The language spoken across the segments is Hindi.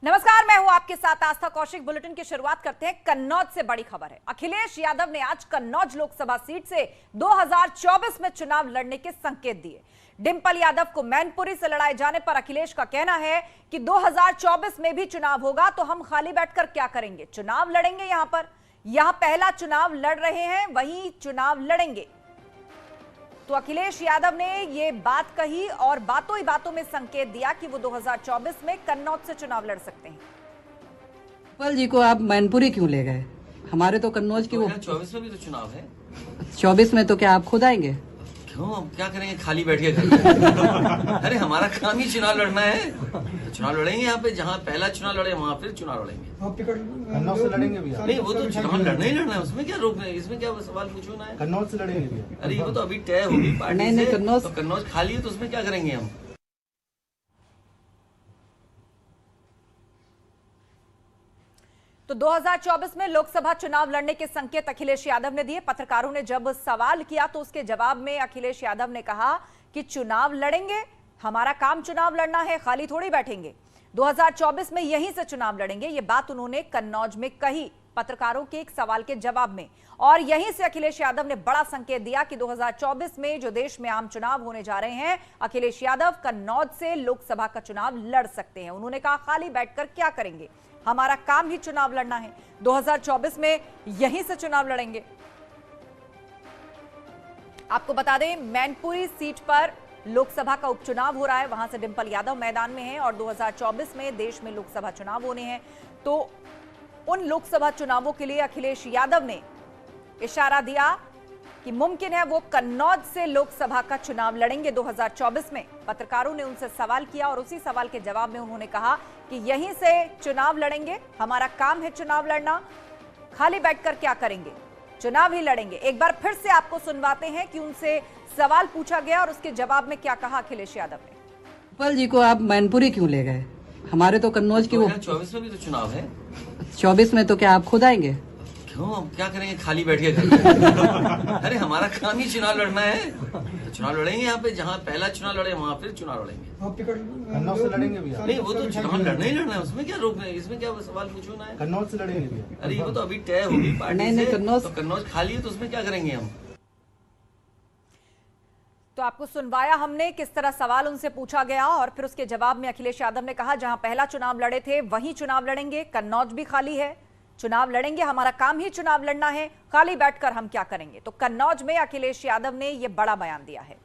नमस्कार, मैं हूं आपके साथ आस्था कौशिक। बुलेटिन की शुरुआत करते हैं। कन्नौज से बड़ी खबर है। अखिलेश यादव ने आज कन्नौज लोकसभा सीट से 2024 में चुनाव लड़ने के संकेत दिए। डिंपल यादव को मैनपुरी से लड़ाए जाने पर अखिलेश का कहना है कि 2024 में भी चुनाव होगा तो हम खाली बैठकर क्या करेंगे, चुनाव लड़ेंगे। यहां पहला चुनाव लड़ रहे हैं, वहीं चुनाव लड़ेंगे। तो अखिलेश यादव ने ये बात कही और बातों ही बातों में संकेत दिया कि वो 2024 में कन्नौज से चुनाव लड़ सकते हैं। डिंपल जी को आप मैनपुरी क्यों ले गए? हमारे तो कन्नौज की वो 2024 में भी तो चुनाव है। 24 में तो क्या आप खुद आएंगे? क्यों, हम क्या करेंगे खाली बैठ के घर में? अरे हमारा काम ही चुनाव लड़ना है, तो चुनाव लड़ेंगे। यहाँ पे जहाँ पहला चुनाव लड़े वहाँ फिर चुनाव लड़ेंगे। आप टिकट कन्नौज से लड़ेंगे भैया? नहीं, वो तो चुनाव लड़ना ही लड़ना है, उसमें क्या रोकना है, इसमें क्या सवाल पूछना है। कन्नौज से लड़ेंगे भैया? अरे वो तो अभी तय होगी पार्टी नहीं, से। कन्नौज तो कन्नौज खाली है तो उसमें क्या करेंगे हम। तो 2024 में लोकसभा चुनाव लड़ने के संकेत अखिलेश यादव ने दिए। पत्रकारों ने जब सवाल किया तो उसके जवाब में अखिलेश यादव ने कहा कि चुनाव लड़ेंगे, हमारा काम चुनाव लड़ना है, खाली थोड़ी बैठेंगे। 2024 में यहीं से चुनाव लड़ेंगे। ये बात उन्होंने कन्नौज में कही पत्रकारों के एक सवाल के जवाब में। और यहीं से अखिलेश यादव ने बड़ा संकेत दिया कि 2024 में जो देश में आम चुनाव होने जा रहे हैं, अखिलेश यादव कन्नौज से लोकसभा का चुनाव लड़ सकते हैं। उन्होंने कहा खाली बैठकर क्या करेंगे, हमारा काम ही चुनाव लड़ना है, 2024 में यहीं से चुनाव लड़ेंगे। आपको बता दें, मैनपुरी सीट पर लोकसभा का उपचुनाव हो रहा है, वहां से डिंपल यादव मैदान में हैं और 2024 में देश में लोकसभा चुनाव होने हैं। तो उन लोकसभा चुनावों के लिए अखिलेश यादव ने इशारा दिया कि मुमकिन है वो कन्नौज से लोकसभा का चुनाव लड़ेंगे 2024 में। पत्रकारों ने उनसे सवाल किया और उसी सवाल के जवाब में उन्होंने कहा कि यहीं से चुनाव लड़ेंगे, हमारा काम है चुनाव लड़ना, खाली बैठकर क्या करेंगे, चुनाव ही लड़ेंगे। एक बार फिर से आपको सुनवाते हैं कि उनसे सवाल पूछा गया और उसके जवाब में क्या कहा अखिलेश यादव ने। डिंपल जी को आप मैनपुरी क्यों ले गए? हमारे तो कन्नौज की वो 2024 में भी तो चुनाव है। 24 में तो क्या आप खुद आएंगे? क्यों, हम क्या करेंगे खाली बैठ के घर में? अरे हमारा काम ही चुनाव लड़ना है, तो चुनाव लड़ेंगे। यहाँ पे जहाँ पहला चुनाव लड़े वहाँ फिर चुनाव लड़ेंगे। आप टिकट कन्नौज से लड़ेंगे भैया? नहीं, वो तो चुनाव लड़ना ही लड़ना है, उसमें क्या रोकना है, इसमें क्या सवाल पूछना है। कन्नौज से लड़ेंगे भैया? अरे वो तो अभी तय होगी पार्टी नहीं, से। कन्नौज तो कन्नौज खाली है तो उसमें क्या करेंगे हम। तो आपको सुनवाया हमने, किस तरह सवाल उनसे पूछा गया और फिर उसके जवाब में अखिलेश यादव ने कहा जहां पहला चुनाव लड़े थे वहीं चुनाव लड़ेंगे, कन्नौज भी खाली है, चुनाव लड़ेंगे, हमारा काम ही चुनाव लड़ना है, खाली बैठकर हम क्या करेंगे। तो कन्नौज में अखिलेश यादव ने यह बड़ा बयान दिया है।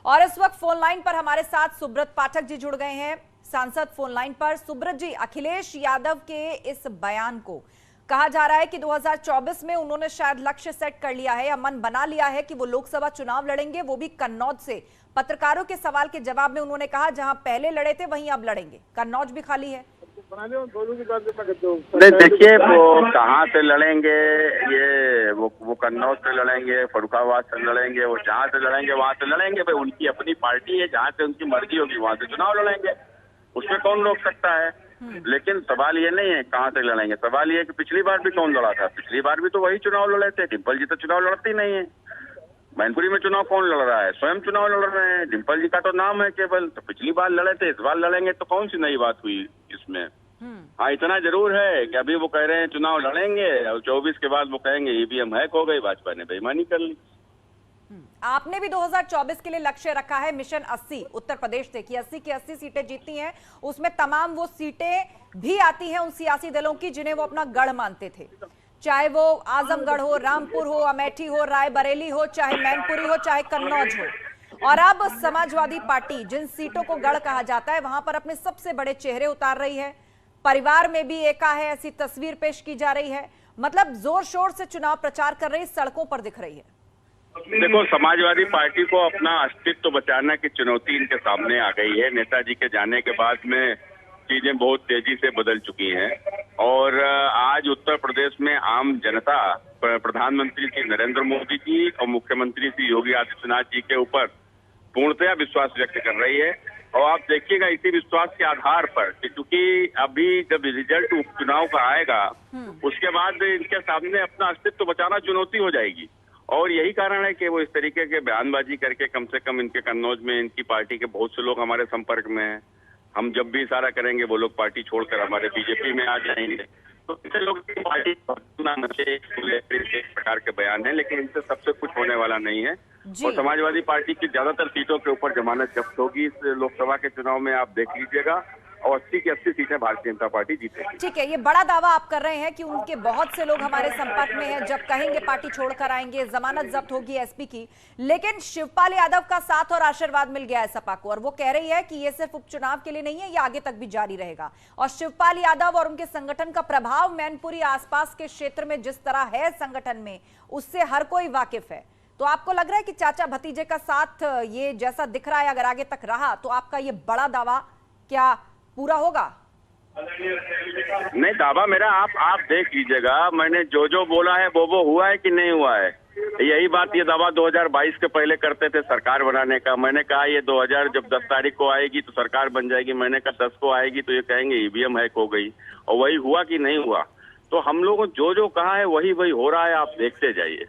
और इस वक्त फोन लाइन पर हमारे साथ सुब्रत पाठक जी जुड़ गए हैं, सांसद फोन लाइन पर। सुब्रत जी, अखिलेश यादव के इस बयान को कहा जा रहा है कि 2024 में उन्होंने शायद लक्ष्य सेट कर लिया है या मन बना लिया है कि वो लोकसभा चुनाव लड़ेंगे, वो भी कन्नौज से। पत्रकारों के सवाल के जवाब में उन्होंने कहा जहां पहले लड़े थे वहीं अब लड़ेंगे, कन्नौज भी खाली है। नहीं, देखिए वो कहाँ से लड़ेंगे, ये वो कन्नौज से लड़ेंगे, फर्रुखाबाद से लड़ेंगे, वो जहाँ से लड़ेंगे वहाँ से लड़ेंगे। भाई उनकी अपनी पार्टी है, जहाँ से उनकी मर्जी होगी वहाँ से चुनाव लड़ेंगे, उसमें कौन रोक सकता है। लेकिन सवाल ये नहीं है कहाँ से लड़ेंगे, सवाल ये है कि पिछली बार भी कौन लड़ा था। पिछली बार भी तो वही चुनाव लड़े थे। डिंपल जी तो चुनाव लड़ती नहीं है। मैनपुरी में चुनाव कौन लड़ रहा है? स्वयं चुनाव लड़ रहे हैं। डिंपल जी का तो नाम है केवल। तो पिछली बार लड़े थे, इस बार लड़ेंगे, तो कौन सी नई बात हुई इसमें। हाँ, इतना जरूर है कि अभी वो कह रहे हैं चुनाव लड़ेंगे और 24 के बाद वो कहेंगे ईवीएम हैक हो गई, भाजपा ने बेईमानी कर ली। आपने भी 2024 के लिए लक्ष्य रखा है मिशन 80 उत्तर प्रदेश से कि 80 की 80 सीटें जीतती हैं। उसमें तमाम वो सीटें भी आती हैं उन सियासी दलों की जिन्हें वो अपना गढ़ मानते थे, चाहे वो आजमगढ़ हो, रामपुर हो, अमेठी हो, रायबरेली हो, चाहे मैनपुरी हो, चाहे कन्नौज हो। और अब समाजवादी पार्टी जिन सीटों को गढ़ कहा जाता है वहां पर अपने सबसे बड़े चेहरे उतार रही है। परिवार में भी एका है, ऐसी तस्वीर पेश की जा रही है। मतलब जोर शोर से चुनाव प्रचार कर रही, सड़कों पर दिख रही है। देखो, समाजवादी पार्टी को अपना अस्तित्व बचाने की चुनौती इनके सामने आ गई है। नेताजी के जाने के बाद में चीजें बहुत तेजी से बदल चुकी हैं और आज उत्तर प्रदेश में आम जनता प्रधानमंत्री श्री नरेंद्र मोदी जी और मुख्यमंत्री श्री योगी आदित्यनाथ जी के ऊपर पूर्णतया विश्वास व्यक्त कर रही है। और आप देखिएगा इसी विश्वास के आधार पर क्योंकि अभी जब रिजल्ट उपचुनाव का आएगा उसके बाद इनके सामने अपना अस्तित्व बचाना चुनौती हो जाएगी और यही कारण है कि वो इस तरीके के बयानबाजी करके कम से कम इनके कन्नौज में इनकी पार्टी के बहुत से लोग हमारे संपर्क में हैं। हम जब भी इशारा करेंगे वो लोग पार्टी छोड़कर हमारे बीजेपी में आ जाएंगे। तो इनसे लोग की पार्टी प्रकार के बयान है, लेकिन इनसे सबसे कुछ होने वाला नहीं है। और समाजवादी पार्टी की ज्यादातर सीटों के ऊपर जमानत जब्त होगी इस लोकसभा के चुनाव में, आप देख लीजिएगा। और 80 की 80 सीटें भारतीय जनता पार्टी जीतेगी। ठीक है, ये बड़ा दावा आप कर रहे हैं कि उनके बहुत से लोग हमारे संपर्क में हैं, जब कहेंगे पार्टी छोड़कर आएंगे, जमानत जब्त होगी एसपी की। लेकिन शिवपाल यादव का साथ और आशीर्वाद मिल गया है सपा को, और वो कह रही है कि ये सिर्फ उपचुनाव के लिए नहीं है, ये आगे तक भी जारी रहेगा। और शिवपाल यादव और उनके संगठन का प्रभाव मैनपुरी आसपास के क्षेत्र में जिस तरह है संगठन में, उससे हर कोई वाकिफ है। तो आपको लग रहा है कि चाचा भतीजे का साथ ये जैसा दिख रहा है अगर आगे तक रहा तो आपका ये बड़ा दावा क्या पूरा होगा? नहीं, दावा मेरा आप देख लीजिएगा। मैंने जो बोला है वो हुआ है कि नहीं हुआ है। यही बात ये दावा 2022 के पहले करते थे सरकार बनाने का। मैंने कहा ये 2000 जब 10 तारीख को आएगी तो सरकार बन जाएगी। मैंने कहा 10 को आएगी तो ये कहेंगे ईवीएम हैक हो गई। और वही हुआ कि नहीं हुआ। तो हम लोगों जो कहा है वही हो रहा है, आप देखते जाइए।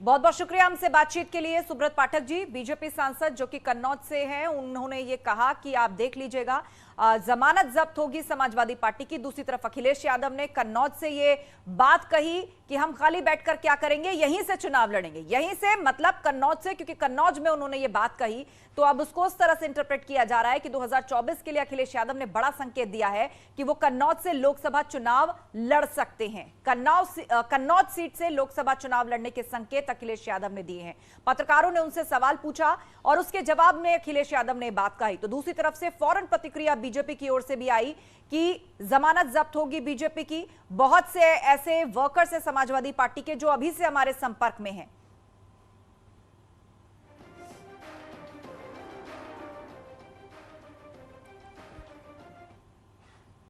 बहुत बहुत शुक्रिया हमसे बातचीत के लिए सुब्रत पाठक जी, बीजेपी सांसद जो कि कन्नौज से हैं। उन्होंने ये कहा कि आप देख लीजिएगा जमानत जब्त होगी समाजवादी पार्टी की। दूसरी तरफ अखिलेश यादव ने कन्नौज से ये बात कही कि हम खाली बैठकर क्या करेंगे, यहीं से चुनाव लड़ेंगे। यहीं से मतलब कन्नौज से, क्योंकि कन्नौज में उन्होंने ये बात कही तो अब उसको उस तरह से इंटरप्रेट किया जा रहा है कि 2024 के लिए अखिलेश यादव ने बड़ा संकेत दिया है कि वो कन्नौज से लोकसभा चुनाव लड़ सकते हैं। कन्नौज सीट से लोकसभा चुनाव लड़ने के संकेत अखिलेश यादव ने दिए हैं। पत्रकारों ने उनसे सवाल पूछा और उसके जवाब में अखिलेश यादव ने बात कही। तो दूसरी तरफ से फौरन प्रतिक्रिया बीजेपी की ओर से भी आई कि जमानत जब्त होगी बीजेपी की। बहुत से ऐसे वर्कर्स हैं समाजवादी पार्टी के जो अभी से हमारे संपर्क में हैं।